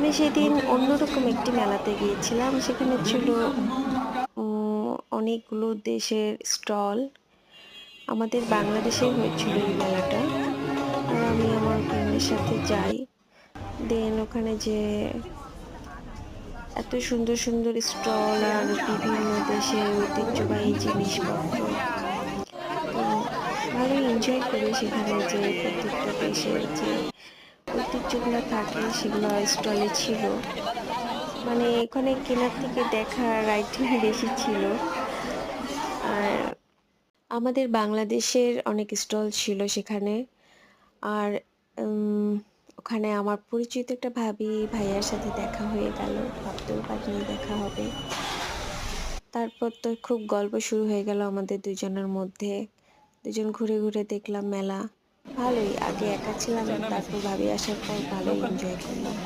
আমি সেদিন অন্যরকম একটি মেলাতে গিয়েছিলাম। সেখানে ছিল অনেকগুলো দেশের স্টল। আমাদের বাংলাদেশেই হয়েছিল এই মেলাটা। আর আমি আমার ফ্রেন্ডের সাথে যাই। দেন ওখানে যেয়ে এত সুন্দর, সুন্দর স্টল আর বিভিন্ন দেশের ঐতিহ্যবাহী জিনিসপত্র। তো ভালোই এনজয় করি সেখানে যেয়ে প্রত্যেকটা দেশের যে ঐতিহ্যগুলা থাকে সেগুলো স্টলে ছিল। মানে ওখানে কেনার থেকে দেখার আইটেম বেশি ছিল। আর আমাদের বাংলাদেশের অনেক স্টল ছিল সেখানে। আর উম ওখানে আমার পরিচিত একটা ভাইয়ার সাথে দেখা হয়ে গেল। ভাবতেও পারিনি দেখা হবে। তারপর তো খুব গল্প শুরু হয়ে গেল আমাদের দুজনের মধ্যে। দুজন ঘুরে, ঘুরে দেখলাম মেলা। ভালোই। আগে একা ছিলাম, তারপর ভাবি আসার পর ভালোই এনজয় করলাম।